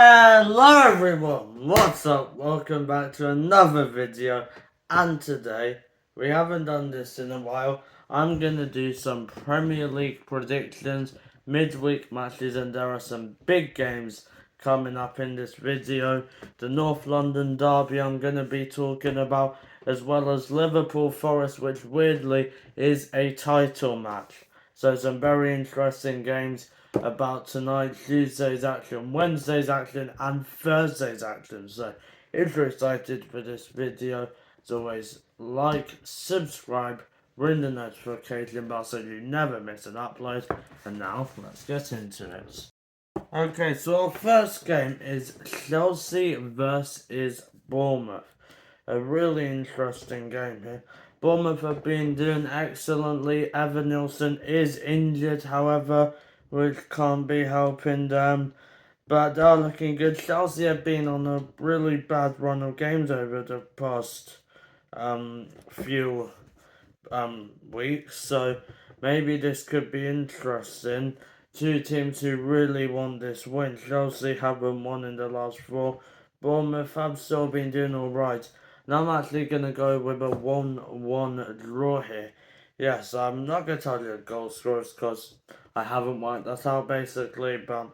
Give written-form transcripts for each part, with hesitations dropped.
Hello everyone, what's up? Welcome back to another video, and today, we haven't done this in a while, I'm gonna do some Premier League predictions, midweek matches, and there are some big games coming up in this video. The North London derby I'm gonna be talking about, as well as Liverpool Forest, which weirdly is a title match. So some very interesting games about tonight, Tuesday's action, Wednesday's action, and Thursday's action. So if you're excited for this video, as always, like, subscribe, ring the notification bell so you never miss an upload. And now let's get into it. Okay, so our first game is Chelsea versus Bournemouth. A really interesting game here. Bournemouth have been doing excellently. Evan Nilsson is injured, however, which can't be helping them. But they are looking good. Chelsea have been on a really bad run of games over the past few weeks, so maybe this could be interesting. Two teams who really want this win. Chelsea haven't won in the last four. Bournemouth have still been doing alright. And I'm actually going to go with a 1-1 draw here. Yes, I'm not going to tell you the goal scorers because I haven't worked that out basically. But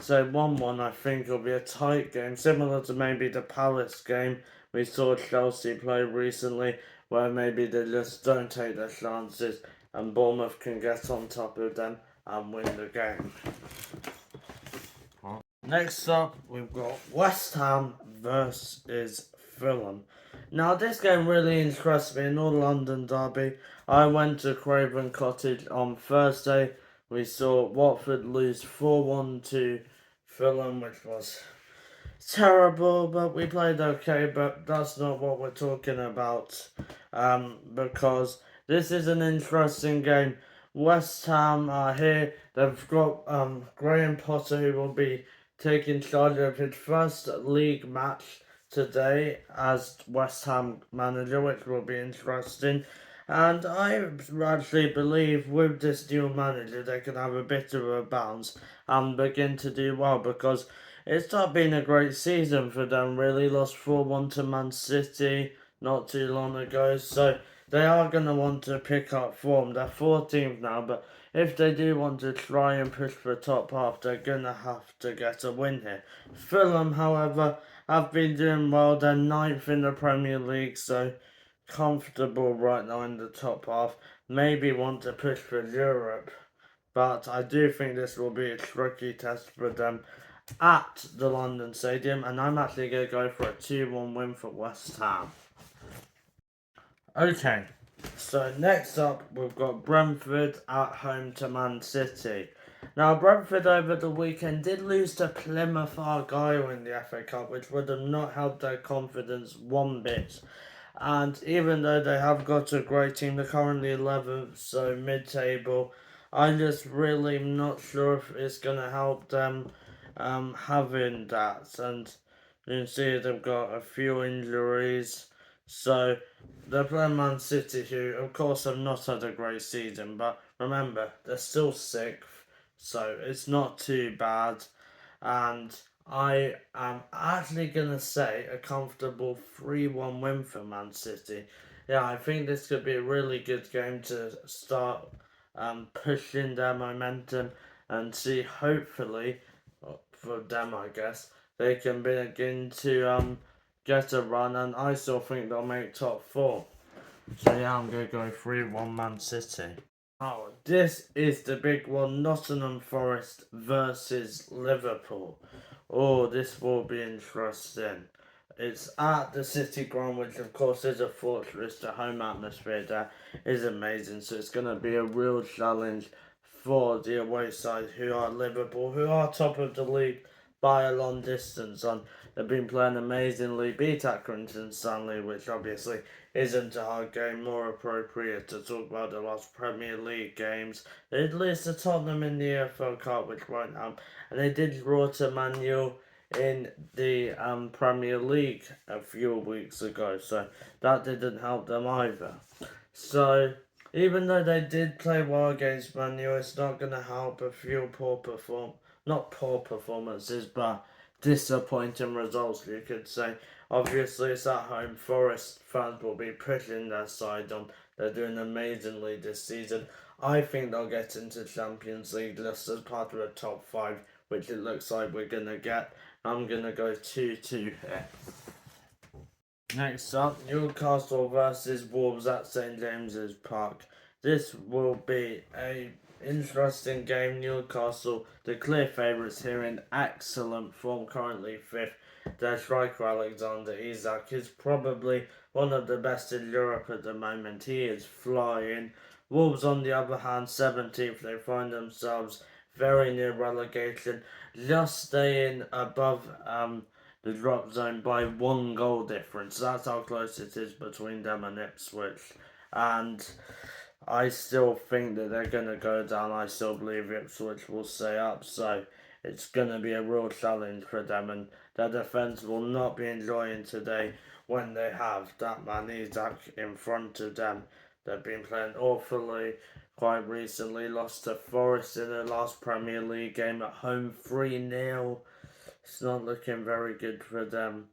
so 1-1 I think will be a tight game. Similar to maybe the Palace game we saw Chelsea play recently, where maybe they just don't take their chances and Bournemouth can get on top of them and win the game. Next up, we've got West Ham versus Fulham. Now, this game really interests me. In all London derby, I went to Craven Cottage on Thursday. We saw Watford lose 4-1 to Fulham, which was terrible, but we played okay. But that's not what we're talking about, because this is an interesting game. West Ham are here. They've got Graham Potter, who will be taking charge of his first league match today as West Ham manager, which will be interesting. And I actually believe with this new manager they can have a bit of a bounce and begin to do well, because it's not been a great season for them really. Lost 4-1 to Man City not too long ago, so they are going to want to pick up form. They're 14th now, but if they do want to try and push for top half, they're going to have to get a win here. Fulham, however, have been doing well. They're 9th in the Premier League, so comfortable right now in the top half. Maybe want to push for Europe, but I do think this will be a tricky test for them at the London Stadium, and I'm actually going to go for a 2-1 win for West Ham. Okay, so next up we've got Brentford at home to Man City. Now, Brentford over the weekend did lose to Plymouth Argyle in the FA Cup, which would have not helped their confidence one bit. And even though they have got a great team, they're currently 11th, so mid-table. I'm just really not sure if it's going to help them having that. And you can see they've got a few injuries. So they're playing Man City, who of course have not had a great season. But remember, they're still 6th, so it's not too bad. And I am actually going to say a comfortable 3-1 win for Man City. Yeah, I think this could be a really good game to start pushing their momentum and see, hopefully, for them, I guess, they can begin to get a run, and I still think they'll make top 4. So yeah, I'm going to go 3-1 Man City. Oh, this is the big one. Nottingham Forest versus Liverpool. Oh, this will be interesting. It's at the City Ground, which of course is a fortress. The home atmosphere there is amazing. So it's going to be a real challenge for the away side, who are Liverpool, who are top of the league by a long distance. And they've been playing amazingly. Beat Accrington Stanley, which obviously isn't a hard game. More appropriate to talk about the last Premier League games. They did lose to Tottenham in the EFL Cup, which won't help, and they did draw to Man U in the Premier League a few weeks ago, so that didn't help them either. So even though they did play well against Man U, it's not going to help a few not poor performances, but disappointing results, you could say. Obviously, it's at home. Forest fans will be pushing their side on. They're doing amazingly this season. I think they'll get into Champions League just as part of the top 5, which it looks like we're going to get. I'm going to go 2-2 here. Next up, Newcastle versus Wolves at St James's Park. This will be a interesting game. Newcastle, the clear favourites here in excellent form, currently 5th. Their striker Alexander Isak is probably one of the best in Europe at the moment. He is flying. Wolves, on the other hand, 17th. They find themselves very near relegation, just staying above the drop zone by 1 goal difference. That's how close it is between them and Ipswich. And I still think that they're going to go down. I still believe Ipswich will stay up. So it's going to be a real challenge for them. And their defence will not be enjoying today when they have that man Isak in front of them. They've been playing awfully quite recently. Lost to Forest in the last Premier League game at home 3-0. It's not looking very good for them.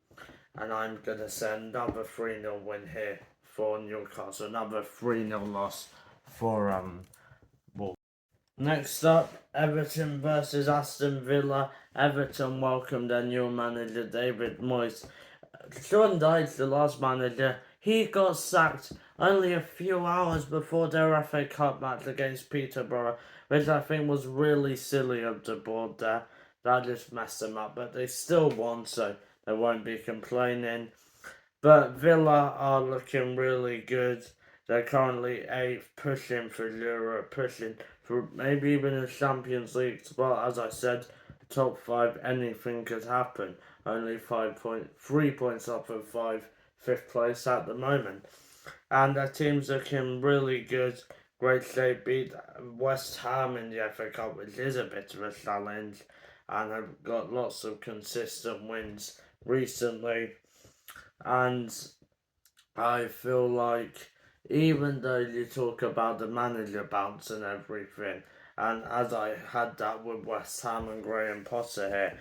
And I'm going to say another 3-0 win here for Newcastle. Another 3-0 loss for Wolves. Next up, Everton versus Aston Villa. Everton welcomed their new manager, David Moyes. Sean Dyche, the last manager, he got sacked only a few hours before their FA Cup match against Peterborough, which I think was really silly of the board there. That just messed them up, but they still won, so they won't be complaining. But Villa are looking really good. They're currently 8th, pushing for Europe, pushing for maybe even a Champions League spot. As I said, top 5, anything could happen. Only 3 points up of 5th place at the moment. And their team's looking really good. Great shape, beat West Ham in the FA Cup, which is a bit of a challenge. And have got lots of consistent wins recently. And I feel like even though you talk about the manager bounce and everything, and as I had that with West Ham and Graham Potter here,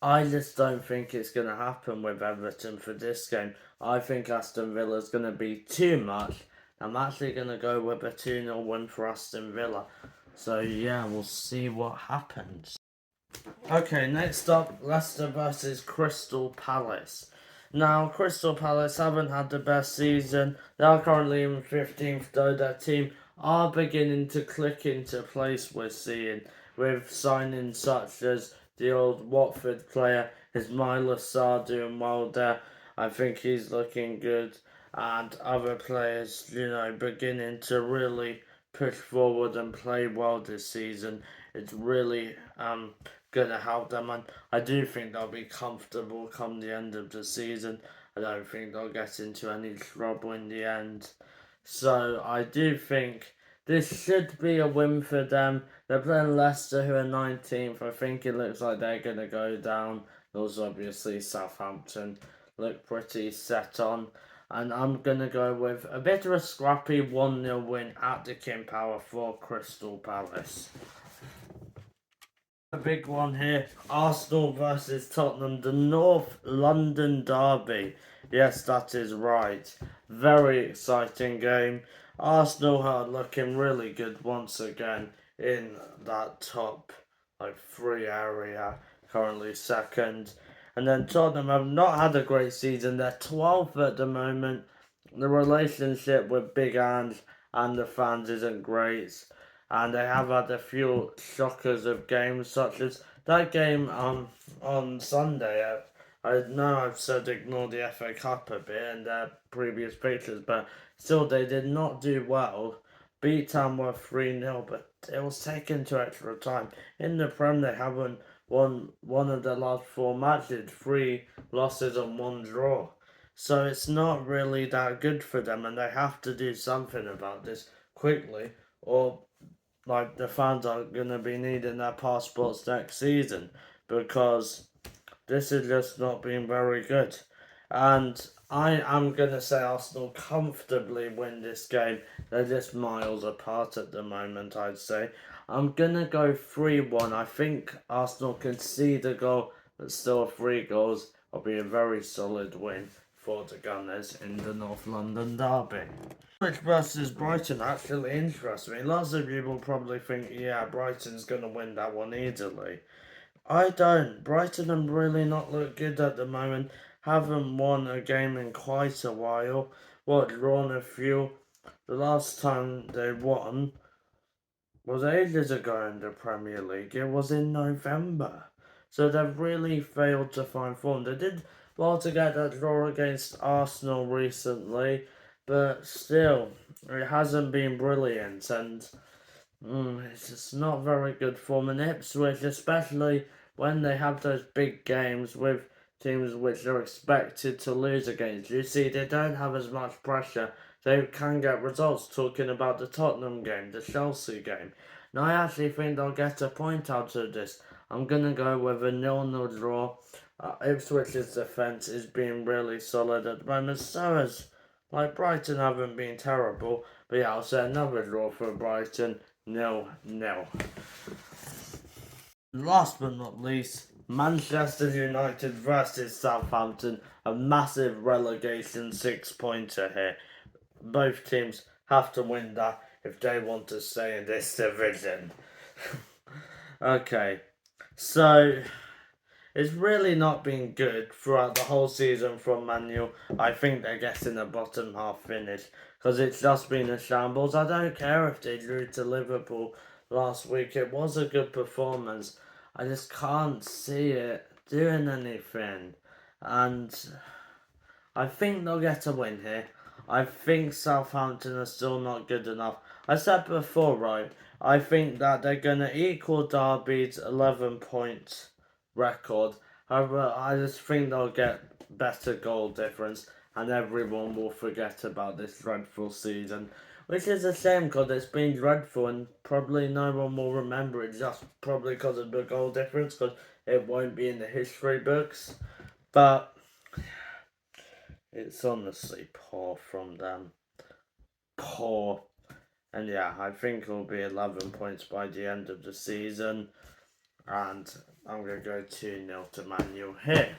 I just don't think it's going to happen with Everton for this game. I think Aston Villa is going to be too much. I'm actually going to go with a 2-0 win for Aston Villa. So yeah, we'll see what happens. Okay, next up, Leicester versus Crystal Palace. Now, Crystal Palace haven't had the best season. They are currently in 15th, though their team are beginning to click into place, we're seeing, with signings such as the old Watford player, Ismaila Sarr doing well there. I think he's looking good. And other players, beginning to really push forward and play well this season. It's really going to help them, and I do think they'll be comfortable come the end of the season. I don't think they'll get into any trouble in the end. So I do think this should be a win for them. They're playing Leicester, who are 19th. I think it looks like they're going to go down. There's obviously Southampton look pretty set on. And I'm going to go with a bit of a scrappy 1-0 win at the King Power for Crystal Palace. A big one here, Arsenal versus Tottenham, the North London derby. Yes, that is right. Very exciting game. Arsenal are looking really good once again in that top 3 area, currently second. And then Tottenham have not had a great season. They're 12th at the moment. The relationship with Big Ange and the fans isn't great, and they have had a few shockers of games, such as that game on Sunday. I know I've said ignore the FA Cup a bit and their previous pictures, but still they did not do well. Beat Tamworth 3-0, but it was taken to extra time. In the Prem, they haven't won one of the last 4 matches, 3 losses and 1 draw. So it's not really that good for them, and they have to do something about this quickly, or the fans are going to be needing their passports next season, because this has just not been very good. And I am going to say Arsenal comfortably win this game. They're just miles apart at the moment, I'd say. I'm going to go 3-1. I think Arsenal can see the goal but still 3 goals will be a very solid win for the Gunners in the North London derby. Which versus Brighton actually interests me. Lots of people probably think, yeah, Brighton's going to win that one easily. I don't. Brighton have really not looked good at the moment. Haven't won a game in quite a while. Drawn a few. The last time they won was ages ago in the Premier League. It was in November. So they've really failed to find form. They did well to get that draw against Arsenal recently, but still, it hasn't been brilliant. And it's just not very good form in Ipswich, especially when they have those big games with teams which are expected to lose against. You see, they don't have as much pressure. They can get results. Talking about the Tottenham game, the Chelsea game. Now, I actually think they'll get a point out of this. I'm going to go with a 0-0 draw. Ipswich's defence is being really solid at the moment. So is, Brighton haven't been terrible. But yeah, I'll say another draw for Brighton. 0-0. Last but not least, Manchester United versus Southampton. A massive relegation 6-pointer here. Both teams have to win that if they want to stay in this division. Okay, so it's really not been good throughout the whole season from Man U. I think they're getting a bottom half finish because it's just been a shambles. I don't care if they drew to Liverpool last week. It was a good performance. I just can't see it doing anything. And I think they'll get a win here. I think Southampton are still not good enough. I said before, right? I think that they're going to equal Derby's 11-point record. However, I just think they'll get better goal difference and everyone will forget about this dreadful season. Which is a shame because it's been dreadful and probably no one will remember it just probably because of the goal difference because it won't be in the history books. But it's honestly poor from them. Poor. And yeah, I think it'll be 11 points by the end of the season. And I'm going to go 2-0 to Man U here.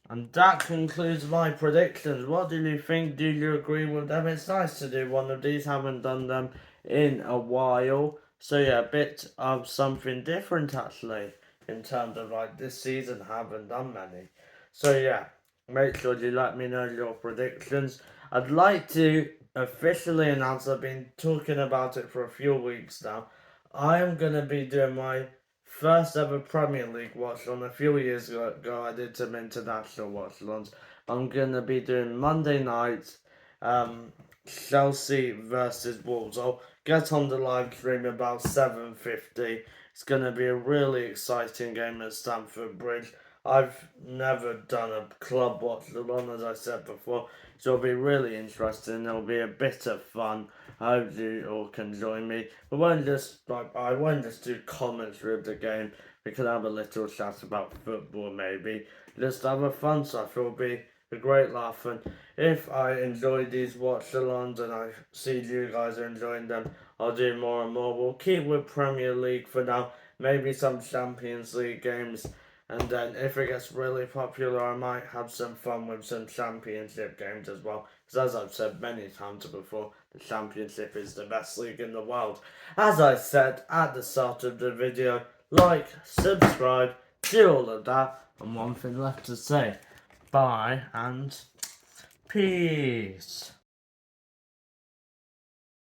And that concludes my predictions. What do you think? Do you agree with them? It's nice to do one of these. Haven't done them in a while. So yeah, a bit of something different actually. In terms of this season, haven't done many. So yeah, make sure you let me know your predictions. I'd like to officially announce, I've been talking about it for a few weeks now. I am going to be doing my first ever Premier League watch on. A few years ago, I did some international watch alongs. I'm going to be doing Monday night, Chelsea versus Wolves. I'll get on the live stream about 7:50. It's going to be a really exciting game at Stamford Bridge. I've never done a club watch along, as I said before, so it'll be really interesting. It'll be a bit of fun. I hope you all can join me. I won't just do commentary of the game. We could have a little chat about football, maybe. Just have a fun stuff. It'll be a great laugh. And if I enjoy these watch-alongs and I see you guys are enjoying them, I'll do more and more. We'll keep with Premier League for now. Maybe some Champions League games. And then if it gets really popular, I might have some fun with some championship games as well. Because as I've said many times before, the championship is the best league in the world. As I said at the start of the video, like, subscribe, do all of that. And one thing left to say. Bye and peace.